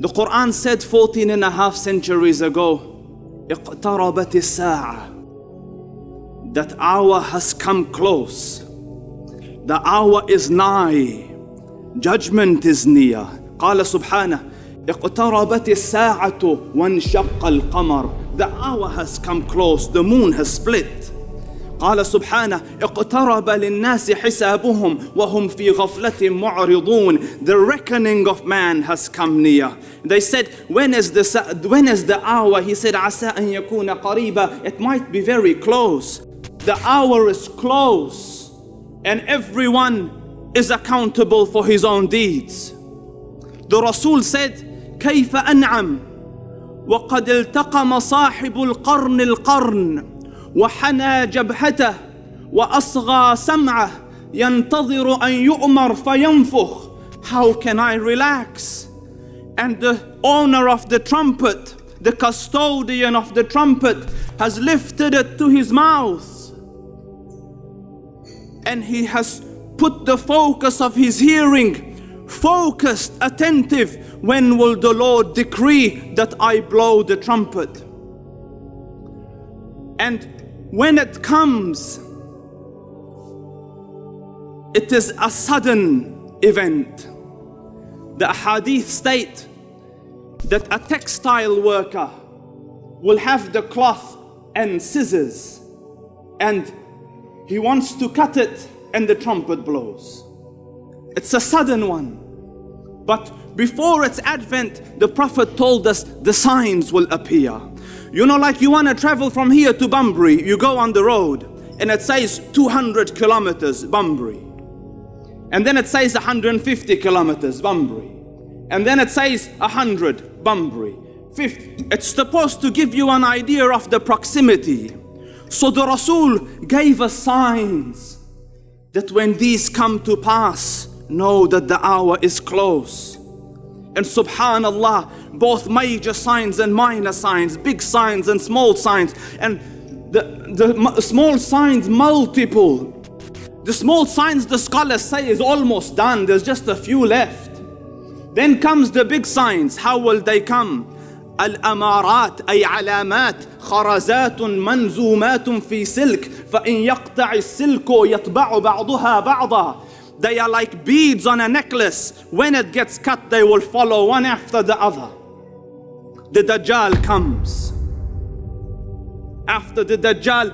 The Quran said 14 and a half centuries ago, اقتربت الساعة. That hour has come close. The hour is nigh. Judgment is near. قال سبحانه اقتربت الساعة وانشق القمر. The hour has come close. The moon has split. قال سبحانه اقترب للناس حسابهم وهم في غفلة معرضون. The reckoning of man has come near. They said, when is the hour? He said, عسى أن يكون قريبا. It might be very close. The hour is close, and everyone is accountable for his own deeds. The Rasul said, كيف أنعم وقد التقم صاحب القرن وحنى جبهته وأصغى سمعه ينتظر أن يؤمر فينفخ. How can I relax? And the owner of the trumpet, the custodian of the trumpet, has lifted it to his mouth, and he has put the focus of his hearing, focused, attentive. When will the Lord decree that I blow the trumpet? And when it comes, it is a sudden event. The hadith state that a textile worker will have the cloth and scissors, and he wants to cut it, and the trumpet blows. It's a sudden one. But before its advent, the Prophet told us the signs will appear. You know, like you want to travel from here to Bunbury, you go on the road and it says 200 kilometers Bunbury. And then it says 150 kilometers Bunbury. And then it says 100 Bunbury. 50. It's supposed to give you an idea of the proximity. So the Rasul gave us signs that when these come to pass, know that the hour is close. And subhanallah, both major signs and minor signs, big signs and small signs, and the small signs multiple. The small signs, the scholars say, is almost done. There's just a few left. Then comes the big signs. How will they come? الأمارات أي علامات خرزات منزومات في سلك فإن يقطع السلك يطبع بعضها بعضا. They are like beads on a necklace. When it gets cut, they will follow one after the other. The Dajjal comes. After the Dajjal,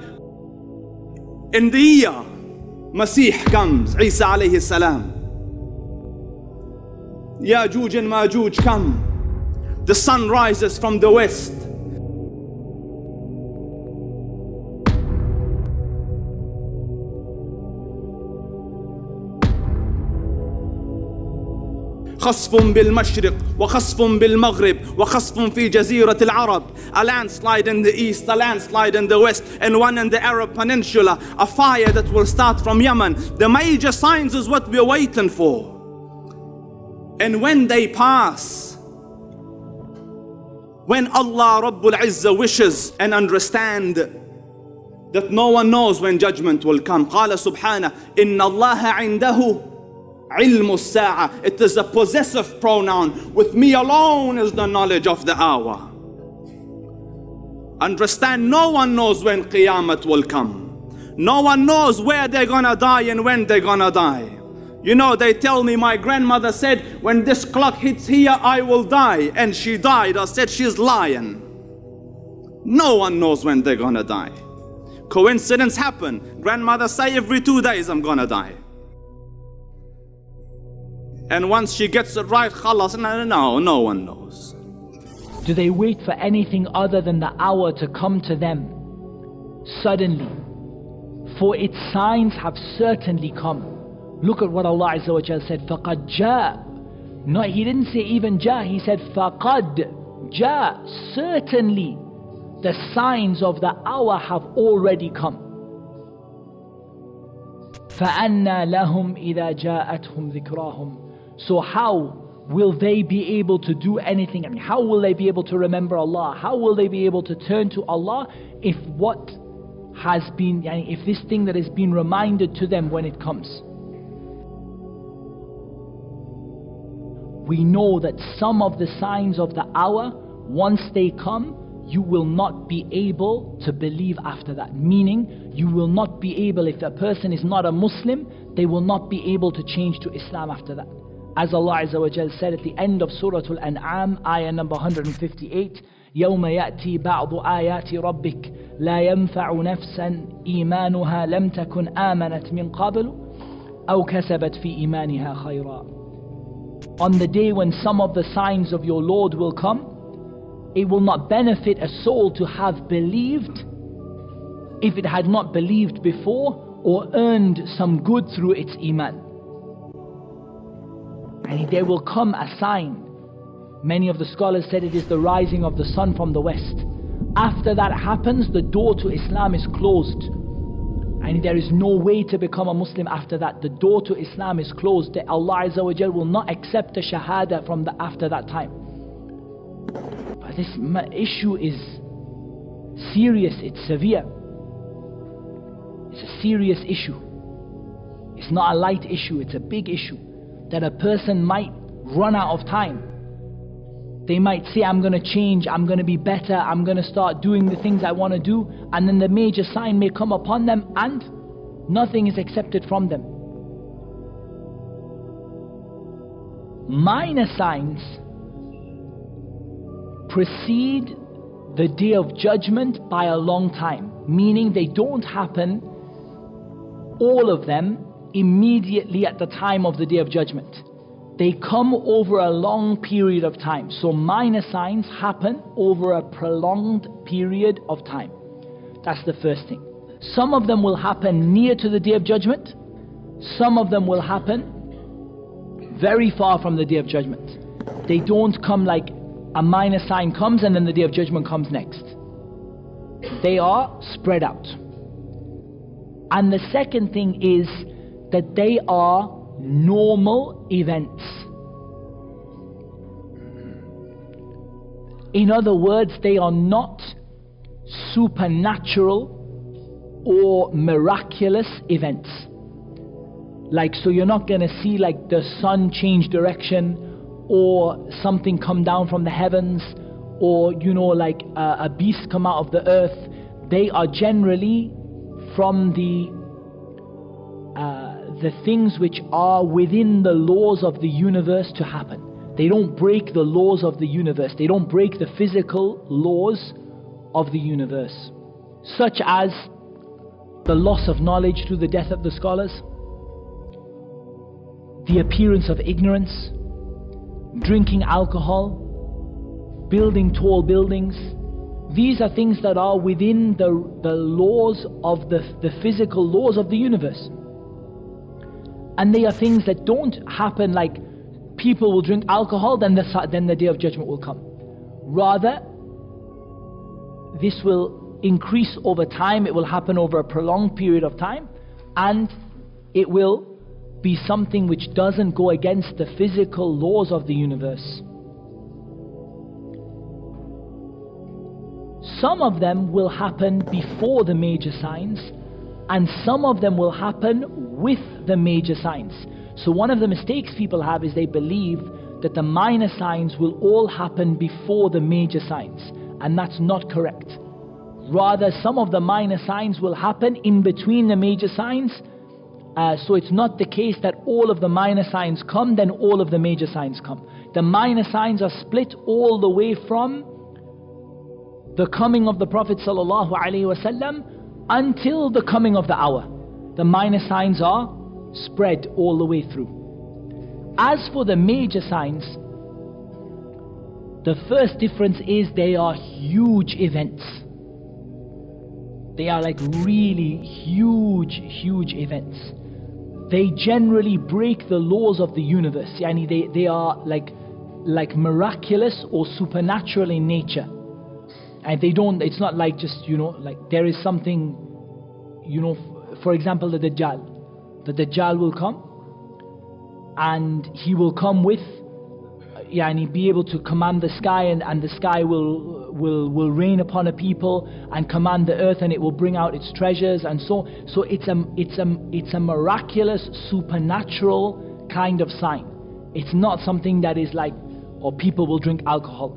in the year, Masih comes, Isa alayhi salam. Ya'juj and Ma'juj come. The sun rises from the west. خصف بالمشرق وخصف بالمغرب وخصف في جزيرة العرب. A landslide in the east, a landslide in the west, and one in the Arab Peninsula. A fire that will start from Yemen. The major signs is what we're waiting for. And when they pass, when Allah Rabbul Izzah wishes and understand that no one knows when judgment will come. قال سبحانه إن الله عنده علم الساعة. It is a possessive pronoun. With me alone is the knowledge of the hour. Understand, no one knows when Qiyamah will come. No one knows where they're gonna die and when they're gonna die. You know, they tell me my grandmother said, when this clock hits here, I will die. And she died. I said, she's lying. No one knows when they're gonna die. Coincidence happen. Grandmother say every 2 days I'm gonna die. And once she gets it right, khalas, no one knows. Do they wait for anything other than the hour to come to them suddenly? For its signs have certainly come. Look at what Allah Azza wa Jal said, فَقَدْ جَاء. No, He didn't say even جَاء, He said فَقَدْ جَاء. Certainly, the signs of the hour have already come. فَأَنَّى لَهُمْ إِذَا جَاءَتْهُمْ ذِكْرَاهُمْ. So how will they be able to do anything? I mean, how will they be able to remember Allah? How will they be able to turn to Allah if what has been, if this thing that has been reminded to them when it comes? we know that some of the signs of the hour, once they come, you will not be able to believe after that. Meaning, you will not be able, if a person is not a Muslim, they will not be able to change to Islam after that. As Allah Azza wa Jal said at the end of Surah Al-An'am, ayah number 158, يَوْمَ يَأْتِي بَعْضُ آيَاتِ رَبِّكَ لَا يَنْفَعُ نَفْسًا إِيمَانُهَا لَمْ تَكُنْ آمَنَتْ مِنْ قَبْلُ أَوْ كَسَبَتْ فِي إِيمَانِهَا خَيْرًا. On the day when some of the signs of your Lord will come, it will not benefit a soul to have believed if it had not believed before or earned some good through its iman. And there will come a sign. Many of the scholars said it is the rising of the sun from the west. After that happens, the door to Islam is closed. And there is no way to become a Muslim after that. The door to Islam is closed. That Allah Azza wa Jal will not accept the shahada from after that time. But this issue is serious, it's severe. It's a serious issue. It's not a light issue, it's a big issue. That a person might run out of time. They might say, I'm going to change, I'm going to be better, I'm going to start doing the things I want to do, and then the major sign may come upon them and nothing is accepted from them. Minor signs precede the day of judgment by a long time, meaning they don't happen, all of them, immediately at the time of the day of judgment. They come over a long period of time. So minor signs happen over a prolonged period of time. That's the first thing. Some of them will happen near to the day of judgment. Some of them will happen very far from the day of judgment. They don't come like a minor sign comes and then the day of judgment comes next. They are spread out. And the second thing is that they are normal events. In other words, they are not supernatural or miraculous events. Like, so you're not going to see like the sun change direction or something come down from the heavens or, you know, like a beast come out of the earth. They are generally from the things which are within the laws of the universe to happen. They don't break the laws of the universe. They don't break the physical laws of the universe, such as the loss of knowledge through the death of the scholars, the appearance of ignorance, drinking alcohol, building tall buildings. These are things that are within the laws of the physical laws of the universe. And they are things that don't happen like people will drink alcohol, then the day of judgment will come. Rather, this will increase over time, it will happen over a prolonged period of time, and it will be something which doesn't go against the physical laws of the universe. Some of them will happen before the major signs, and some of them will happen with the major signs. So one of the mistakes people have is they believe that the minor signs will all happen before the major signs, and that's not correct. Rather, some of the minor signs will happen in between the major signs. So it's not the case that all of the minor signs come, then all of the major signs come. The minor signs are split all the way from the coming of the Prophet ﷺ until the coming of the hour. The minor signs are spread all the way through. As for the major signs, the first difference is they are huge events. They are like really huge events. They generally break the laws of the universe. Yani they are like miraculous or supernatural in nature. And they don't, it's not like just, you know, like there is something, you know, for example, the Dajjal. The Dajjal will come and he will come with, yani be able to command the sky, and the sky will rain upon a people and command the earth, and it will bring out its treasures, and so it's a miraculous supernatural kind of sign. It's not something that is like, or people will drink alcohol.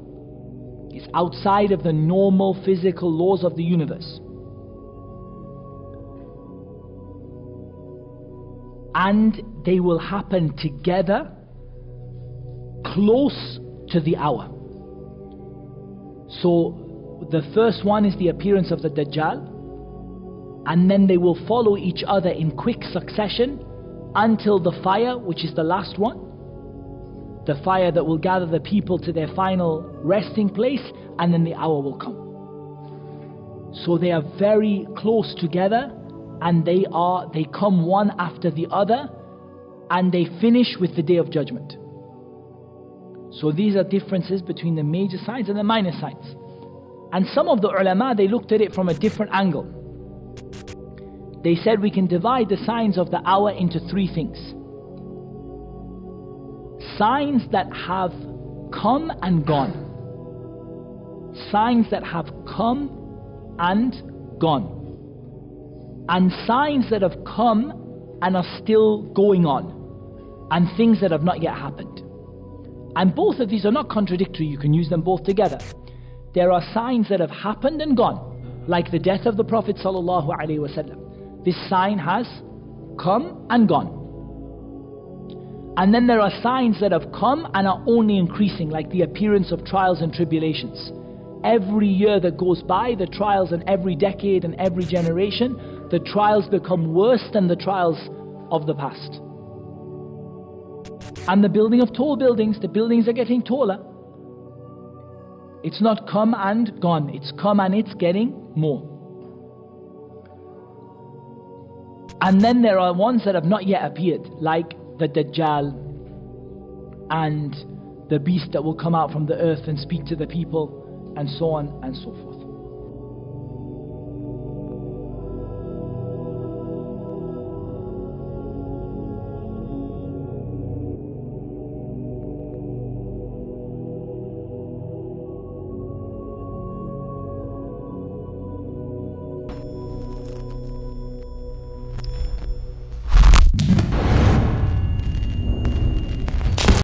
It's outside of the normal physical laws of the universe. And they will happen together, close to the hour. So the first one is the appearance of the Dajjal, and then they will follow each other in quick succession until the fire, which is the last one, the fire that will gather the people to their final resting place, and then the hour will come. So they are very close together, and they come one after the other, and they finish with the Day of Judgment. So these are differences between the major signs and the minor signs. And some of the ulama, they looked at it from a different angle. They said we can divide the signs of the hour into three things. Signs that have come and gone. Signs that have come and gone. And signs that have come and are still going on. And things that have not yet happened. And both of these are not contradictory, you can use them both together. There are signs that have happened and gone, like the death of the Prophet ﷺ. This sign has come and gone. And then there are signs that have come and are only increasing, like the appearance of trials and tribulations. Every year that goes by, the trials, and every decade and every generation, the trials become worse than the trials of the past. And the building of tall buildings, the buildings are getting taller. It's not come and gone, it's come and it's getting more. And then there are ones that have not yet appeared, like the Dajjal and the beast that will come out from the earth and speak to the people, and so on and so forth.